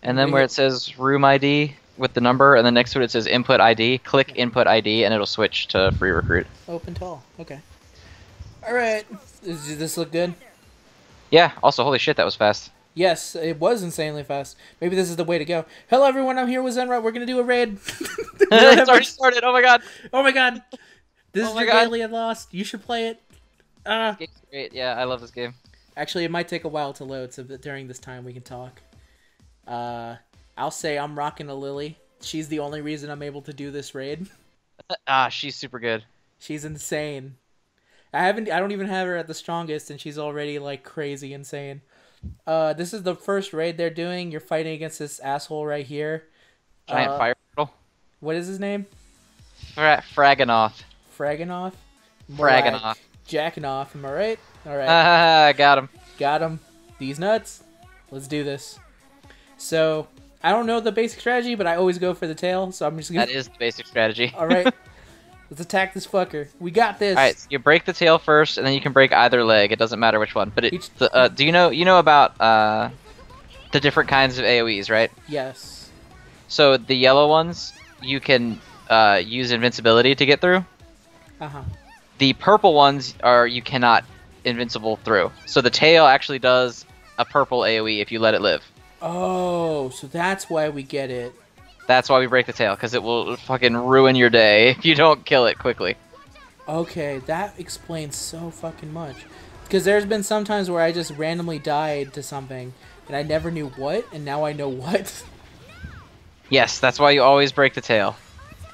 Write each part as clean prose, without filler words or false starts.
And then where it says room ID with the number, and then next to it says input ID, click input ID, and it'll switch to free recruit. Open to all. Okay. All right. Does this look good? Yeah. Also, holy shit, that was fast. Yes, it was insanely fast. Maybe this is the way to go. Hello, everyone. I'm here with Zenrot. We're gonna do a raid. It's already started. Oh my god. Oh my god. This is Dragalia Lost. You should play it. This game's great. Yeah, I love this game. Actually, it might take a while to load, so that during this time we can talk. I'll say I'm rocking a Lily. She's the only reason I'm able to do this raid. She's super good. She's insane. I don't even have her at the strongest, and she's already like crazy insane. This is the first raid they're doing. You're fighting against this asshole right here. Giant fire turtle. What is his name? Phraeganoth. Phraeganoth? Phraeganoth. Like Jackanoff, am I right? Alright. Got him. Got him. These nuts. Let's do this. So, I don't know the basic strategy, but I always go for the tail, so I'm just gonna... That is the basic strategy. Alright. Let's attack this fucker. We got this. Alright, so you break the tail first, and then you can break either leg. It doesn't matter which one. But do you know about the different kinds of AoEs, right? Yes. So the yellow ones, you can use invincibility to get through. Uh-huh. The purple ones are you cannot invincible through. So the tail actually does a purple AoE if you let it live. Oh, so that's why we get it. That's why we break the tail, because it will fucking ruin your day if you don't kill it quickly. Okay, that explains so fucking much. Because there's been some times where I just randomly died to something, and I never knew what, and now I know what. Yes, that's why you always break the tail.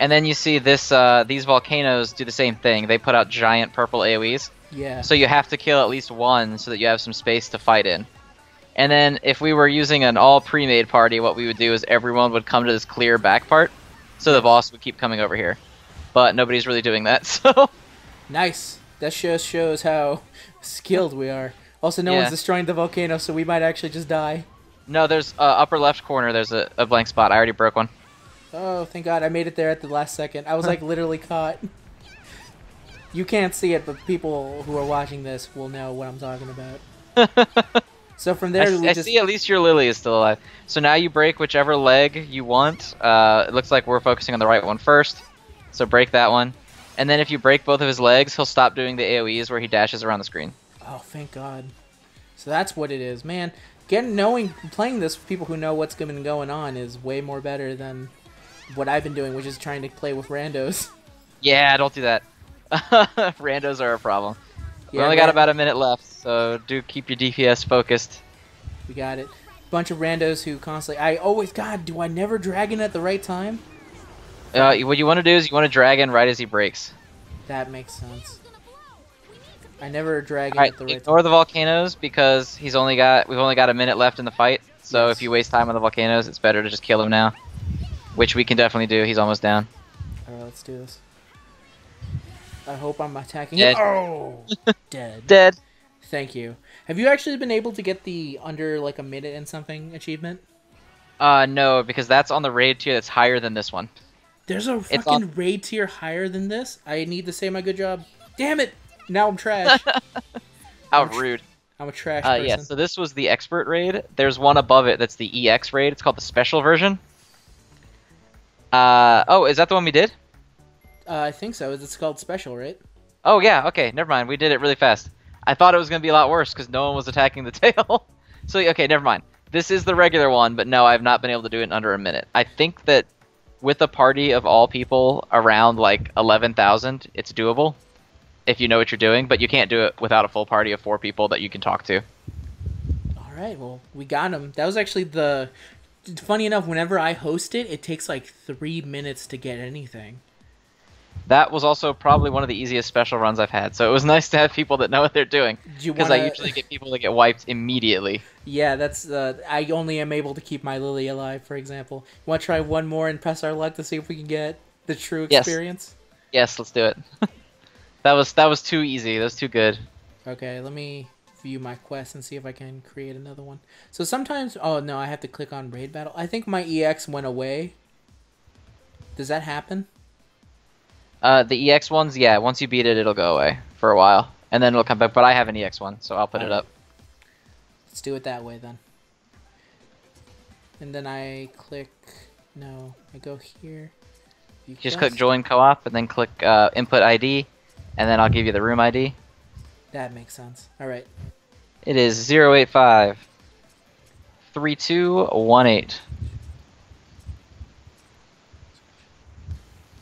And then you see this these volcanoes do the same thing. They put out giant purple AoEs. Yeah. So you have to kill at least one so that you have some space to fight in. And then if we were using an all pre-made party, what we would do is everyone would come to this clear back part, so the boss would keep coming over here. But nobody's really doing that, so... Nice. That just shows how skilled we are. Also, no one's destroying the volcano, so we might actually just die. No, there's upper left corner, there's a blank spot. I already broke one. Oh, thank God. I made it there at the last second. I was like literally caught. You can't see it, but people who are watching this will know what I'm talking about. So from there, I see at least your Lily is still alive. So now you break whichever leg you want. It looks like we're focusing on the right one first. So break that one. And then if you break both of his legs, he'll stop doing the AoEs where he dashes around the screen. Oh, thank God. So that's what it is. Man, playing this with people who know what's been going on is way more better than what I've been doing, which is trying to play with randos. Yeah, don't do that. Randos are a problem. Yeah, we only got about a minute left, so do keep your DPS focused. We got it. Bunch of randos who constantly... God, do I never dragon at the right time? What you want to do is you want to dragon right as he breaks. That makes sense. I never dragon Alright, at the right time. ignore the volcanoes because we've only got a minute left in the fight. So if you waste time on the volcanoes, it's better to just kill him now. Which we can definitely do. He's almost down. Alright, let's do this. I hope I'm attacking Dead. him. Oh! Dead. Dead. Thank you. Have you actually been able to get the under like a minute and something achievement? No, because that's on the raid tier that's higher than this one. There's a fucking raid tier higher than this? I need to say my good job. Damn it! Now I'm trash. How rude. I'm a trash person. Yeah, so this was the expert raid. There's one above it that's the EX raid. It's called the special version. Oh, is that the one we did? I think so. It's called special, right? Oh, yeah, okay, never mind. We did it really fast. I thought it was going to be a lot worse because no one was attacking the tail. So, okay, never mind. This is the regular one, but no, I've not been able to do it in under a minute. I think that with a party of all people around, like, 11,000, it's doable if you know what you're doing, but you can't do it without a full party of 4 people that you can talk to. Alright, well, we got him. That was actually the... Funny enough, whenever I host it, it takes like 3 minutes to get anything. That was also probably one of the easiest special runs I've had, so it was nice to have people that know what they're doing. Because I usually get people that get wiped immediately. Yeah, that's... I only am able to keep my Lily alive, for example. Want to try one more and press our luck to see if we can get the true experience? Yes, let's do it. That was too easy. That was too good. Okay, let me view my quest and see if I can create another one. So sometimes... Oh, no, I have to click on Raid Battle. I think my EX went away. Does that happen? The EX ones, yeah, once you beat it, it'll go away for a while. And then it'll come back, but I have an EX one, so I'll put it up. Let's do it that way, then. And then I click... No, I go here. Just click join co-op and then click input ID, and then I'll give you the room ID. That makes sense. Alright. It is 085 3218.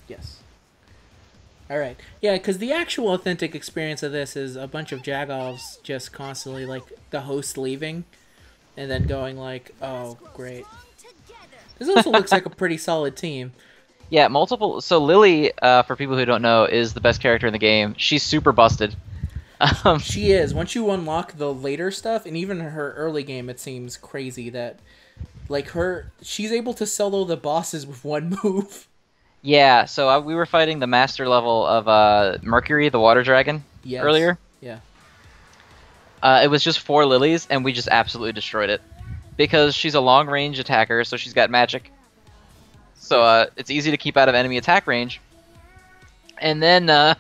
Yes. Alright. Yeah, because the actual authentic experience of this is a bunch of Jagovs just constantly, like, the host leaving, and then going like, oh, great. This also looks like a pretty solid team. Yeah, multiple. So Lily, for people who don't know, is the best character in the game. She's super busted. She is. Once you unlock the later stuff, and even her early game, it seems crazy that, like, she's able to solo the bosses with one move. Yeah, so we were fighting the master level of Mercury, the water dragon, earlier. Yeah. It was just 4 lilies, and we just absolutely destroyed it. Because she's a long-range attacker, so she's got magic. So it's easy to keep out of enemy attack range. And then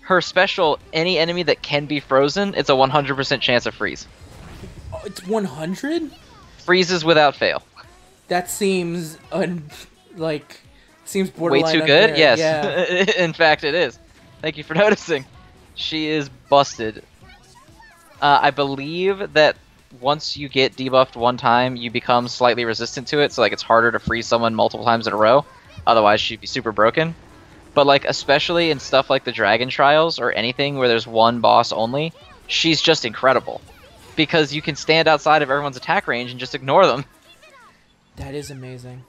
her special, any enemy that can be frozen, it's a 100% chance of freeze. Oh, it's 100? Freezes without fail. That seems seems borderline way too unfair. good. Yes, Yeah. In fact, it is. Thank you for noticing. She is busted. I believe that once you get debuffed one time, you become slightly resistant to it. So like it's harder to freeze someone multiple times in a row. Otherwise, she'd be super broken. But like especially in stuff like the Dragon Trials or anything where there's one boss only, she's just incredible. Because you can stand outside of everyone's attack range and just ignore them. That is amazing.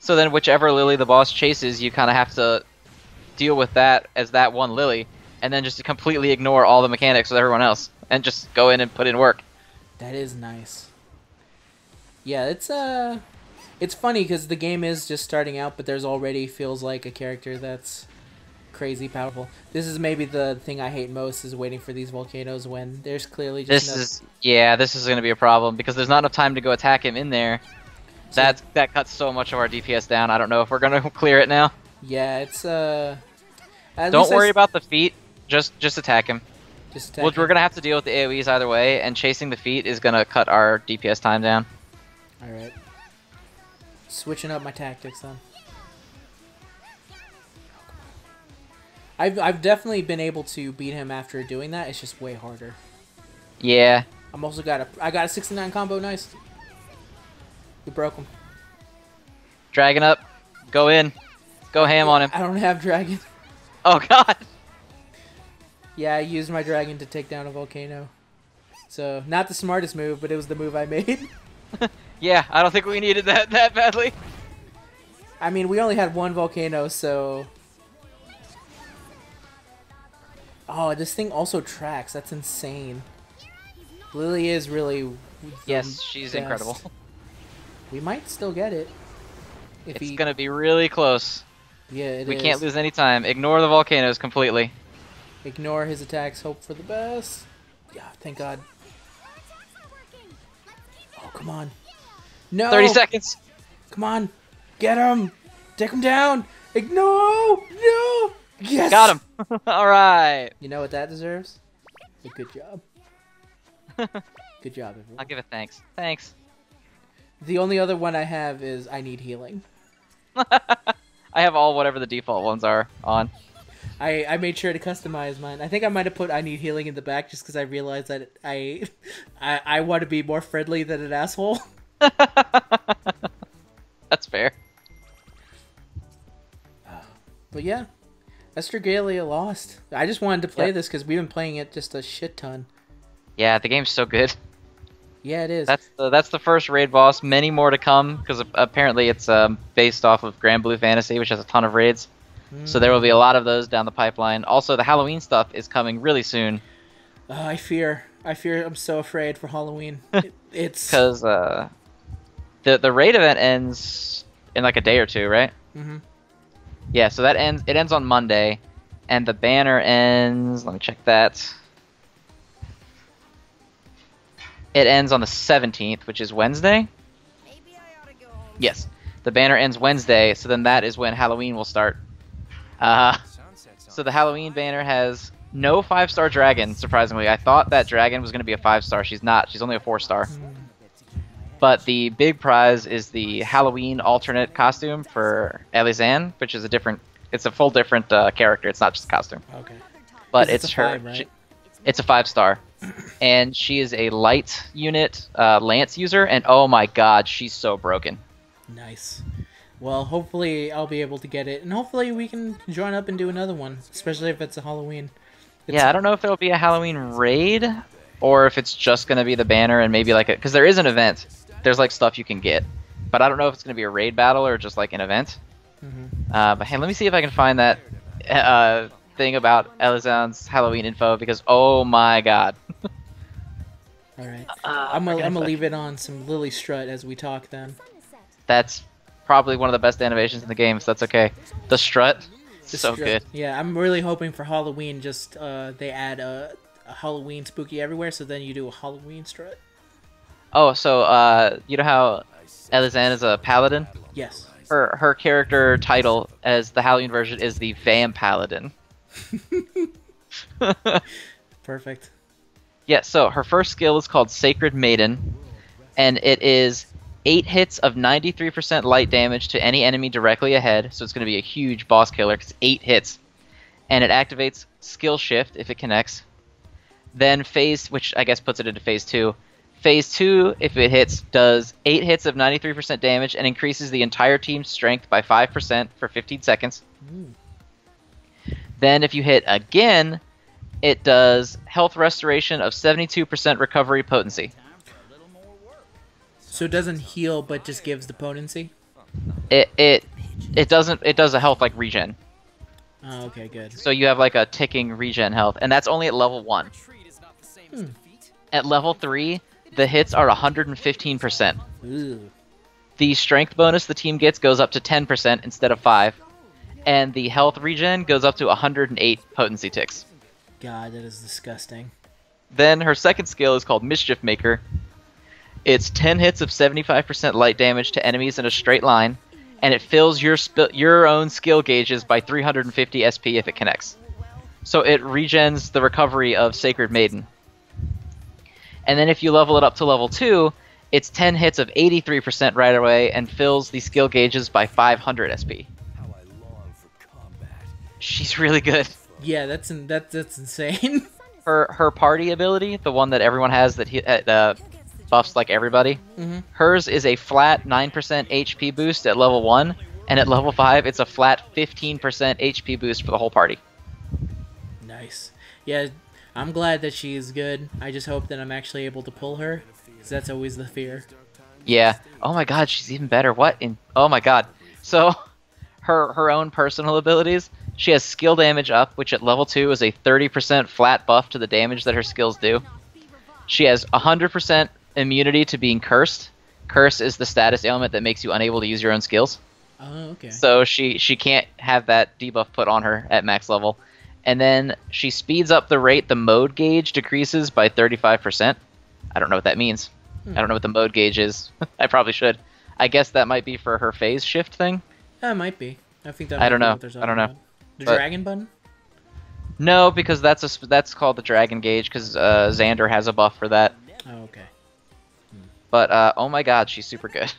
So then whichever Lily the boss chases, you kind of have to deal with that as that one Lily, and then just completely ignore all the mechanics with everyone else, and just go in and put in work. That is nice. Yeah, it's funny because the game is just starting out, but there's already feels like a character that's crazy powerful. This is maybe the thing I hate most, is waiting for these volcanoes when there's clearly just this is going to be a problem because there's not enough time to go attack him in there. That cuts so much of our DPS down. I don't know if we're going to clear it now. Yeah, it's don't worry about the feet. Just attack him. We're going to have to deal with the AoEs either way, and chasing the feet is going to cut our DPS time down. Alright. Switching up my tactics then. I've definitely been able to beat him after doing that. It's just way harder. Yeah. I got a 69 combo. Nice. We broke him. Dragon up. Go in. Go ham on him. I don't have dragon. Oh god. Yeah, I used my dragon to take down a volcano. So, not the smartest move, but it was the move I made. Yeah, I don't think we needed that badly. I mean, we only had one volcano, so... Oh, this thing also tracks. That's insane. Lily is really... Yes, she's best. incredible. We might still get it. It's gonna be really close. Yeah, we can't lose any time. Ignore the volcanoes completely. Ignore his attacks. Hope for the best. Yeah, thank God. Oh, come on. No! 30 seconds! Come on. Get him! Take him down! Ignore! No! Yes! Got him! Alright! You know what that deserves? A good job. Good job, everyone. I'll give it thanks. Thanks. The only other one I have is I need healing. I have all whatever the default ones are on. I made sure to customize mine. I think I might have put I need healing in the back just because I realized that I want to be more friendly than an asshole. That's fair. But yeah, Dragalia lost. I just wanted to play this because we've been playing it just a shit ton. Yeah, the game's so good. Yeah, it is. That's the first raid boss. Many more to come because apparently it's based off of Grand Blue Fantasy, which has a ton of raids. So there will be a lot of those down the pipeline. Also, the Halloween stuff is coming really soon. I fear. I'm so afraid for Halloween. It's because the raid event ends in like a day or two, right? Mm-hmm. Yeah, so it ends on Monday, and the banner ends. Let me check that. It ends on the 17th, which is Wednesday. Maybe I ought to go home. Yes, the banner ends Wednesday, so then that is when Halloween will start. So the Halloween banner has no 5-star dragon, surprisingly. I thought that dragon was going to be a 5-star. She's not. She's only a 4-star. But the big prize is the Halloween alternate costume for Elizan, which is a different. It's a full different character. It's not just a costume. Okay. But 'Cause it's a her. 5, right? It's a 5-star, and she is a light unit lance user. And oh my god, she's so broken. Nice. Well, hopefully I'll be able to get it, and hopefully we can join up and do another one, especially if it's a Halloween. Yeah, I don't know if there'll be a Halloween raid, or if it's just gonna be the banner and maybe like a, because there is an event. There's like stuff you can get, but I don't know if it's gonna be a raid battle or just like an event. But hey, let me see if I can find that thing about Elizan's Halloween info because oh my god. All right. I'm gonna leave it on some Lily Strut as we talk then. That's probably one of the best animations in the game, so that's okay. The strut, so good. Yeah, I'm really hoping for Halloween. Just they add a Halloween spooky everywhere, so then you do a Halloween strut. Oh, so you know how Elizan is a paladin? Yes. Her character title as the Halloween version is the Vam Paladin. Perfect. Yeah, so her first skill is called Sacred Maiden, and it is 8 hits of 93% light damage to any enemy directly ahead, so it's going to be a huge boss killer because 8 hits. And it activates Skill Shift if it connects. Then Phase, which I guess puts it into Phase 2. Phase 2, if it hits, does 8 hits of 93% damage and increases the entire team's strength by 5% for 15 seconds. Ooh. Then if you hit again, it does health restoration of 72% recovery potency. So it doesn't heal, but just gives the potency? It does a health like regen. Oh, okay, good. So you have like a ticking regen health, and that's only at level 1. At level 3, the hits are 115%. Ooh. The strength bonus the team gets goes up to 10% instead of 5, and the health regen goes up to 108 potency ticks. God, that is disgusting. Then her second skill is called Mischief Maker. It's 10 hits of 75% light damage to enemies in a straight line, and it fills your own skill gauges by 350 SP if it connects. So it regens the recovery of Sacred Maiden. And then if you level it up to level 2, it's 10 hits of 83% right away and fills the skill gauges by 500 SP. She's really good. Yeah, that's insane. Her party ability, the one that everyone has that buffs like everybody, hers is a flat 9% HP boost at level 1, and at level 5 it's a flat 15% HP boost for the whole party. Nice. Yeah, I'm glad that she is good. I just hope that I'm actually able to pull her, because that's always the fear. Yeah. Oh my god, she's even better. What in... Oh my god. So, her own personal abilities, she has skill damage up, which at level 2 is a 30% flat buff to the damage that her skills do. She has 100% immunity to being cursed. Curse is the status ailment that makes you unable to use your own skills. Oh, okay. So she can't have that debuff put on her at max level. And then she speeds up the rate the mode gauge decreases by 35%. I don't know what that means. I don't know what the mode gauge is. I probably should. I guess that might be for her phase shift thing. That might be. I think that. I don't know. What they're talking I don't know. about. The But- dragon button. No, because that's called the dragon gauge because Xander has a buff for that. Oh, okay. But oh my god, she's super good.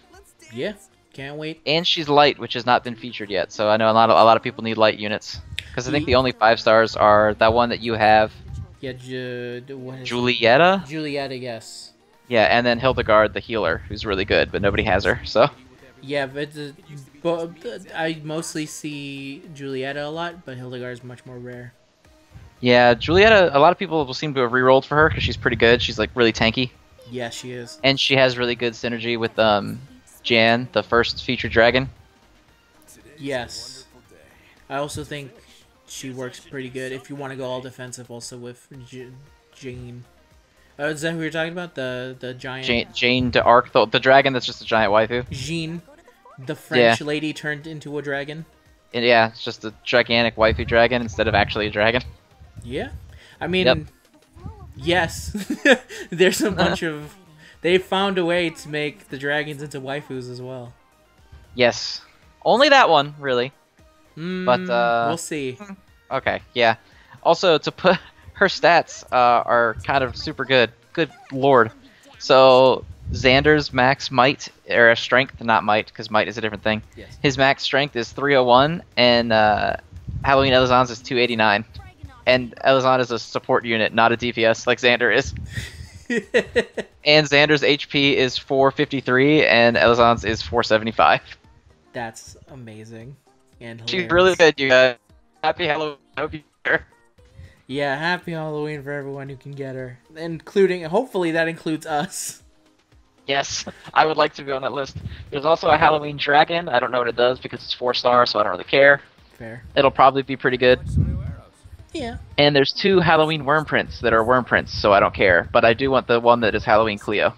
Yeah, can't wait. And she's light, which has not been featured yet. So I know a lot of people need light units. Because I think the only 5-stars are that one that you have, Yeah, what is Julieta. Julieta, yes. Yeah, and then Hildegard, the healer, who's really good, but nobody has her. So Yeah, but I mostly see Julieta a lot, but Hildegard's much more rare. yeah, Julieta. A lot of people will seem to have re-rolled for her because she's pretty good. She's like really tanky, Yeah, she is. and she has really good synergy with Jan, the first featured dragon. Yes. I also think she works pretty good if you want to go all defensive also with Jane. Is that who you're talking about? The giant... Jane d'Arc, the dragon that's just a giant waifu. Jean, the French lady turned into a dragon. And yeah, it's just a gigantic waifu dragon instead of actually a dragon. Yeah. I mean, Yep. yes. There's a bunch of... They found a way to make the dragons into waifus as well. Yes. Only that one, really. But, we'll see. Okay, yeah. Also, to put... Her stats are kind of super good. Good lord. So, Xander's max might, or strength, not might, because might is a different thing. Yes. His max strength is 301, and Halloween Elizon's is 289. And Elizon is a support unit, not a DPS like Xander is. And Xander's HP is 453, and Elizon's is 475. That's amazing. And She's hilarious. really good, you guys. Happy Halloween. I hope you get her. Yeah, happy Halloween for everyone who can get her. Including, hopefully that includes us. Yes, I would like to be on that list. There's also a Halloween Dragon. I don't know what it does because it's 4-star, so I don't really care. Fair. It'll probably be pretty good. Yeah. And there's 2 Halloween worm prints that are worm prints, so I don't care. But I do want the one that is Halloween Cleo.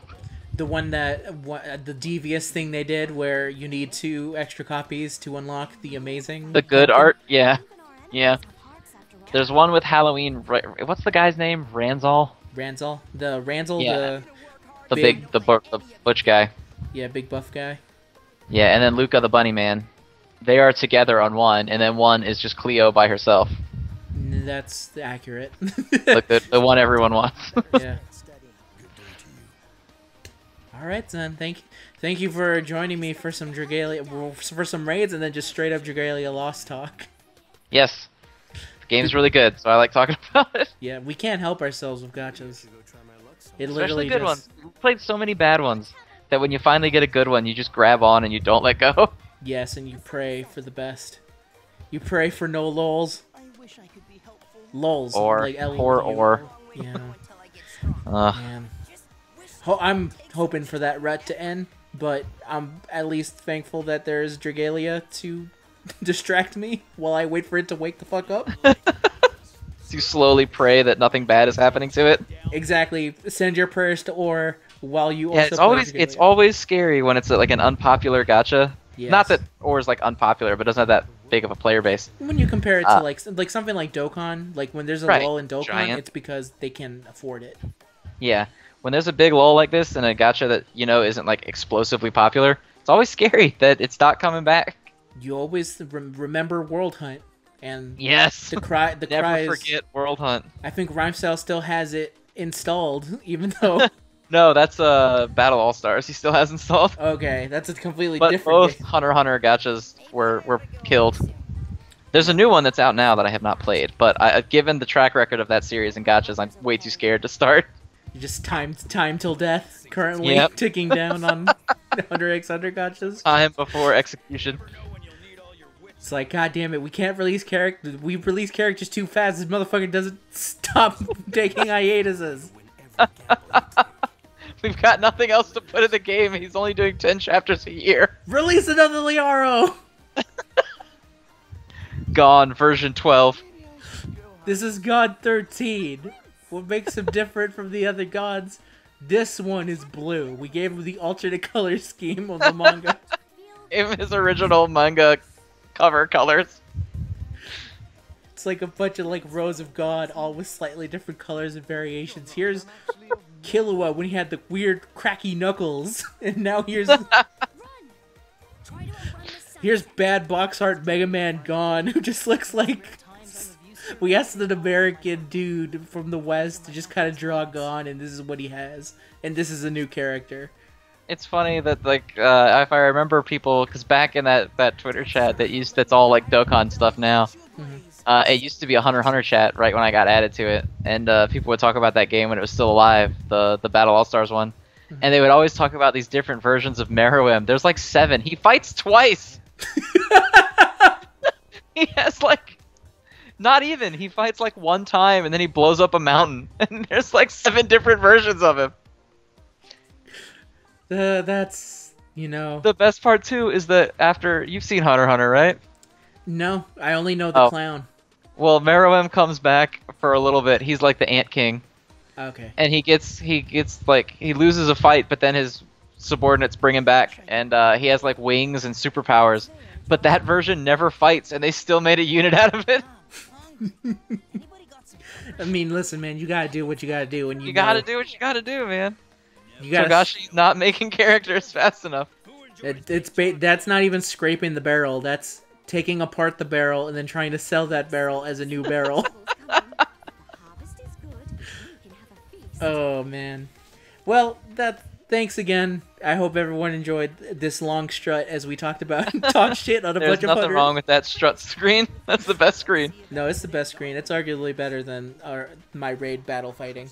The one that, the devious thing they did where you need 2 extra copies to unlock the amazing... The good pumpkin? art? Yeah. Yeah. There's one with Halloween... What's the guy's name? Ranzal? Ranzal? The Ranzal, Yeah. the The butch guy. yeah, big buff guy. Yeah, and then Luca the Bunny Man. They are together on one, and then one is just Cleo by herself. That's accurate. The one everyone wants. Yeah. All right, then. Thank you for joining me for some Dragalia, for some raids, and then just straight up Dragalia Lost talk. Yes. The game's really good, so I like talking about it. Yeah, we can't help ourselves with gachas. It Especially literally good just... ones. We've played so many bad ones that when you finally get a good one, you just grab on and you don't let go. Yes, and you pray for the best. You pray for no lols. Lols. Or, like poor or. Yeah. Ugh. Man. I'm hoping for that rut to end, but I'm at least thankful that there's Dragalia to distract me while I wait for it to wake the fuck up. You slowly pray that nothing bad is happening to it. Exactly. Send your prayers to Or while you Yeah, also it's always scary when it's like an unpopular gacha. Yes. Not that Or's like unpopular, but doesn't have that big of a player base. When you compare it to like something like Dokkan, like when there's a Right. lull in Dokkan, Giant. it's because they can afford it. Yeah, when there's a big lull like this and a gacha that isn't like explosively popular, it's always scary that it's not coming back. You always remember World Hunt, and Yes. the cry Never is. forget World Hunt. I think Rhymestyle still has it installed, even though. No, that's Battle All Stars. He still has installed. Okay, that's a completely But different both game. Hunter x Hunter gachas were killed. There's a new one that's out now that I have not played, but given the track record of that series in gachas, I'm way too scared to start. You just time till death, currently Yep. ticking down on Hunter x Hunter gachas. Time before execution. It's like, god damn it, we can't release characters. We release characters too fast. This motherfucker doesn't stop taking hiatuses. We've got nothing else to put in the game. He's only doing 10 chapters a year. Release another Liaro! Gone, version 12. This is God 13. What makes him different from the other gods? This one is blue. We gave him the alternate color scheme of the manga. In his original manga cover colors. It's like a bunch of like rows of God, all with slightly different colors and variations. Here's Killua when he had the weird cracky knuckles, and now here's bad box art Megaman gone, who just looks like we asked an American dude from the West to just kind of draw Gon, and this is what he has, and this is a new character. It's funny that like if I remember people, because back in that Twitter chat that's all like Dokkan stuff now. It used to be a Hunter x Hunter chat right when I got added to it, and people would talk about that game when it was still alive, the Battle All Stars one, and they would always talk about these different versions of Meruem. There's like 7. He fights twice. He has like not even. He fights like 1 time, and then he blows up a mountain, and there's like 7 different versions of him. That's The best part too is that after you've seen Hunter x Hunter, right? No, I only know the clown. Well, Meruem comes back for a little bit. He's like the Ant King. Okay. And he loses a fight, but then his subordinates bring him back, and he has like wings and superpowers. But that version never fights, and they still made a unit out of it. I mean, listen, man, you gotta do what you gotta do, and You gotta do what you gotta do, man. You gotta. Togashi's not making characters fast enough. That's not even scraping the barrel. That's taking apart the barrel and then trying to sell that barrel as a new barrel. Oh man. Well, thanks again. I hope everyone enjoyed this long strut as we talked about talk shit on a There's bunch of nothing hundred. wrong with that strut screen. That's the best screen. No, it's the best screen. It's arguably better than my raid battle fighting.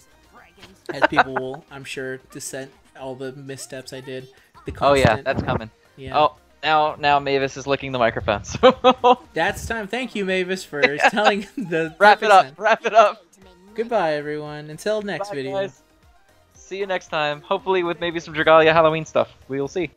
As people will, I'm sure, dissent all the missteps I did. The Oh yeah, constant, that's coming. yeah. Oh, now Mavis is licking the microphone. So That's time. Thank you, Mavis, for telling the wrap it up. time. Wrap it up. Goodbye, everyone. Until next Bye, video. guys. See you next time. Hopefully with maybe some Dragalia Halloween stuff. We will see.